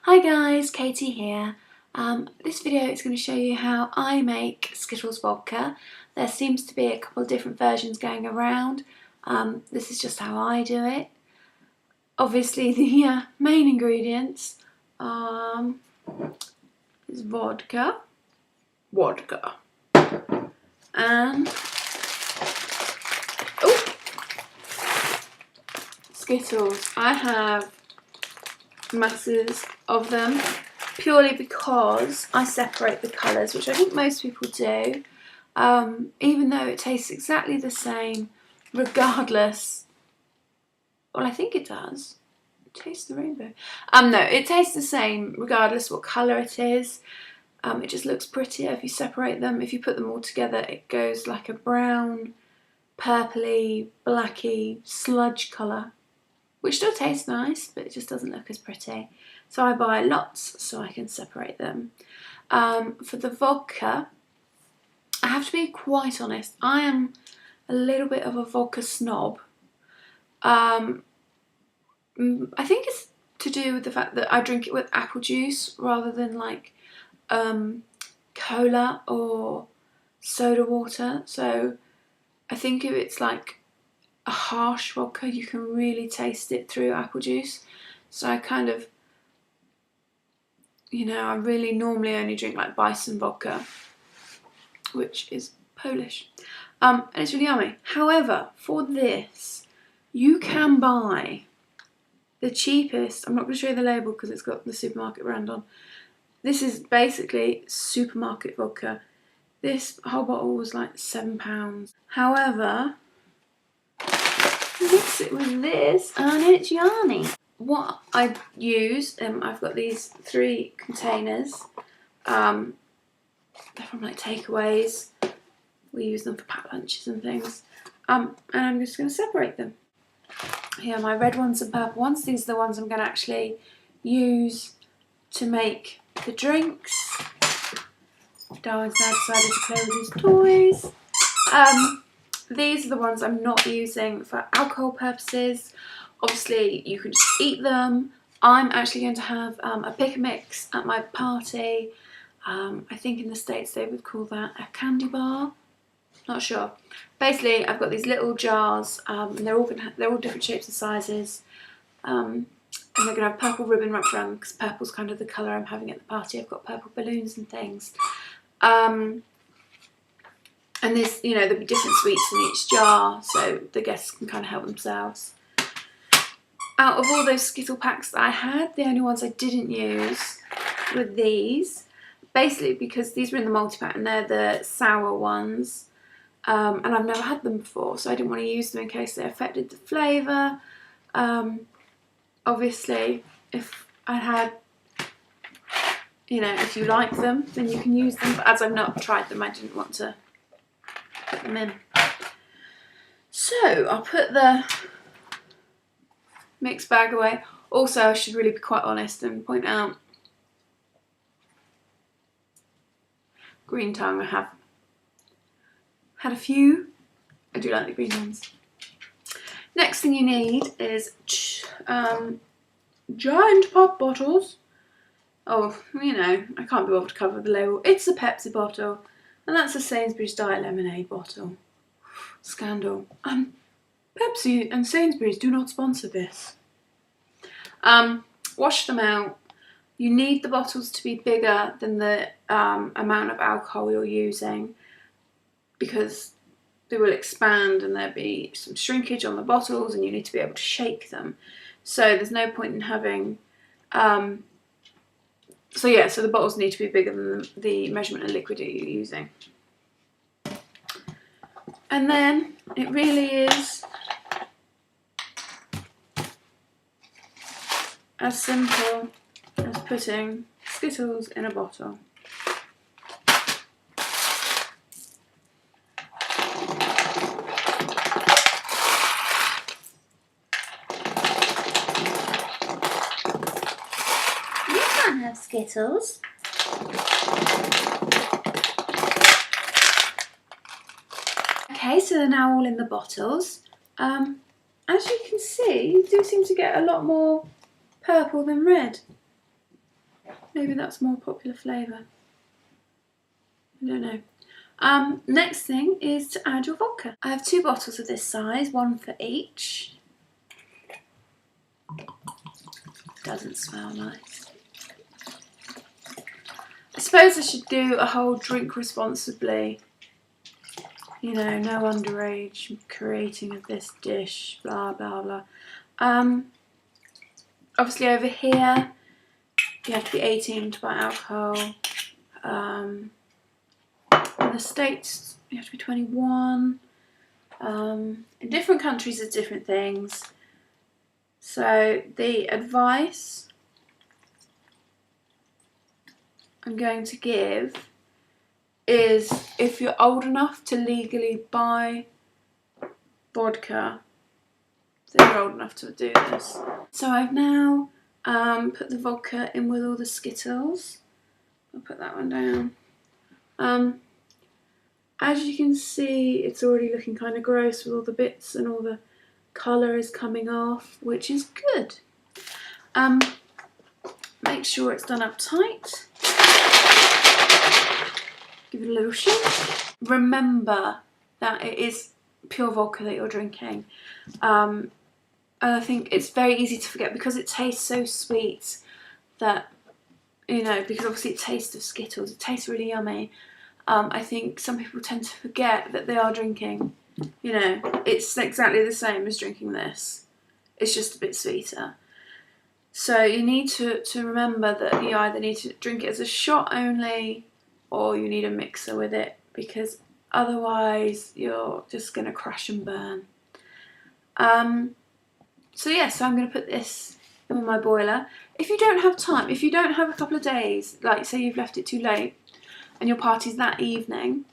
Hi guys, Katie here. This video is going to show you how I make Skittles vodka. There seems to be a couple of different versions going around. This is just how I do it. Obviously the main ingredients is vodka, and Skittles. I have masses of them purely because I separate the colours, which I think most people do, even though it tastes exactly the same regardless. Well, I think it does. Taste the rainbow. No, it tastes the same regardless what colour it is. It just looks prettier if you separate them. If you put them all together, it goes like a brown, purpley, blacky sludge colour, which still tastes nice, but it just doesn't look as pretty. So I buy lots so I can separate them. For the vodka, I have to be quite honest, I am a little bit of a vodka snob. I think it's to do with the fact that I drink it with apple juice rather than like cola or soda water. So I think if it's like a harsh vodka, you can really taste it through apple juice. So I kind of, I really normally only drink like bison vodka, which is Polish, and it's really yummy. However, for this, you can buy the cheapest. I'm not going to show you the label because it's got the supermarket brand on. This is basically supermarket vodka. This whole bottle was like £7. However, mix it with this and it's yummy. What I use, I've got these 3 containers. They're from like takeaways. We use them for packed lunches and things. And I'm just going to separate them. Here are my red ones and purple ones. These are the ones I'm going to actually use to make the drinks. Darwin's now decided to play with his toys. These are the ones I'm not using for alcohol purposes. Obviously, you can just eat them. I'm actually going to have a pick and mix at my party. I think in the States they would call that a candy bar. Not sure. Basically, I've got these little jars, and they're all different shapes and sizes. And they're going to have purple ribbon wrapped around them because purple's kind of the colour I'm having at the party. I've got purple balloons and things. And there's, there'll be different sweets in each jar, so the guests can kind of help themselves. Out of all those Skittle packs that I had, the only ones I didn't use were these. Basically because these were in the multi-pack and they're the sour ones. And I've never had them before, so I didn't want to use them in case they affected the flavour. Obviously, if I had, if you like them, then you can use them. But as I've not tried them, I didn't want to put them in. So I'll put the mixed bag away. Also, I should really be quite honest and point out, green tongue, I have had a few. I do like the green ones. Next thing you need is giant pop bottles. Oh, I can't be bothered to cover the label. It's a Pepsi bottle, and that's a Sainsbury's Diet Lemonade bottle. Scandal. Pepsi and Sainsbury's do not sponsor this. Wash them out. You need the bottles to be bigger than the amount of alcohol you're using, because they will expand and there'll be some shrinkage on the bottles and you need to be able to shake them. So there's no point in having... So the bottles need to be bigger than the measurement of liquid that you're using. And then it really is as simple as putting Skittles in a bottle. Have Skittles. Okay, so they're now all in the bottles. As you can see, you do seem to get a lot more purple than red. Maybe that's more popular flavour. I don't know. Next thing is to add your vodka. I have 2 bottles of this size, 1 for each. Doesn't smell nice. I suppose I should do a whole drink responsibly. You know, no underage creating of this dish, blah blah blah. Obviously over here you have to be 18 to buy alcohol. In the States you have to be 21. In different countries there's different things. So the advice I'm going to give is if you're old enough to legally buy vodka, then you're old enough to do this. So I've now put the vodka in with all the Skittles. I'll put that one down. As you can see, it's already looking kind of gross with all the bits and all the colour is coming off, which is good. Make sure it's done up tight. Give it a little shake. Remember that it is pure vodka that you're drinking. And I think it's very easy to forget because it tastes so sweet that, you know, because obviously it tastes of Skittles, it tastes really yummy. I think some people tend to forget that they are drinking, you know, it's exactly the same as drinking this. It's just a bit sweeter. So you need to remember that you either need to drink it as a shot only or you need a mixer with it, because otherwise you're just going to crash and burn. So yeah, so I'm going to put this in my boiler. If you don't have time, if you don't have a couple of days, like say you've left it too late and your party's that evening,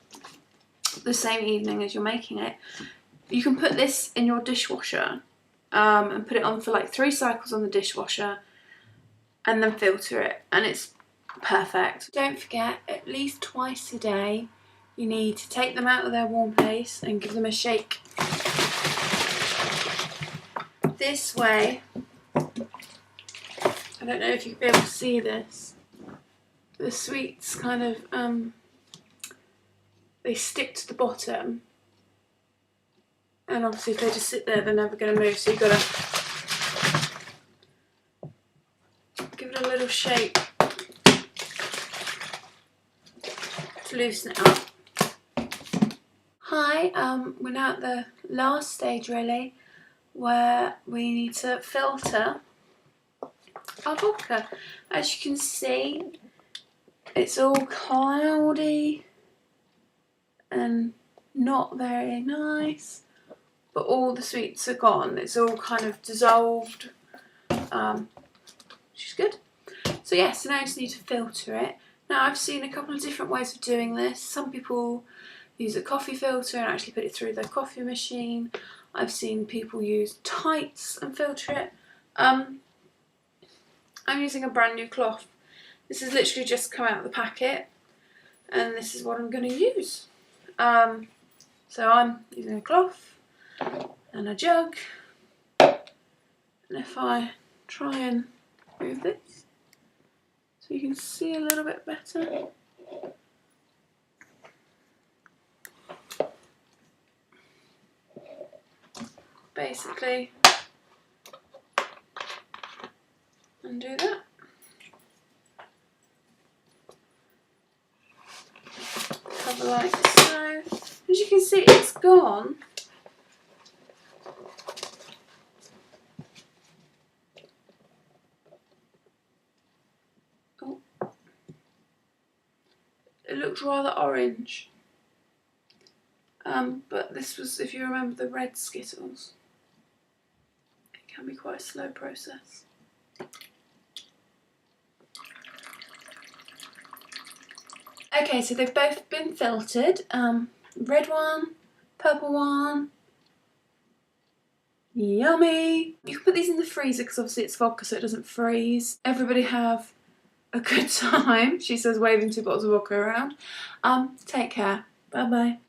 the same evening as you're making it, you can put this in your dishwasher and put it on for like 3 cycles on the dishwasher and then filter it, and it's perfect. Don't forget, at least twice a day you need to take them out of their warm place and give them a shake. This way, I don't know if you'll be able to see this, the sweets kind of, they stick to the bottom, and obviously if they just sit there they're never going to move, so you've got to give it a little shake to loosen it up. Hi, we're now at the last stage really, where we need to filter our vodka. As you can see, it's all cloudy and not very nice, but all the sweets are gone. It's all kind of dissolved, which is good. So yeah, so now I just need to filter it. Now I've seen a couple of different ways of doing this. Some people use a coffee filter and actually put it through their coffee machine. I've seen people use tights and filter it. I'm using a brand new cloth. This has literally just come out of the packet, and this is what I'm going to use. So I'm using a cloth and a jug, and if I try and move this so you can see a little bit better. Basically undo that. Cover like so. As you can see, it's gone. Oh. It looks rather orange. But this was, if you remember, the red Skittles. It can be quite a slow process. Okay, so they've both been filtered. Red one, purple one. Yummy! You can put these in the freezer because obviously it's vodka so it doesn't freeze. Everybody have a good time, she says, waving 2 bottles of vodka around. Take care. Bye bye.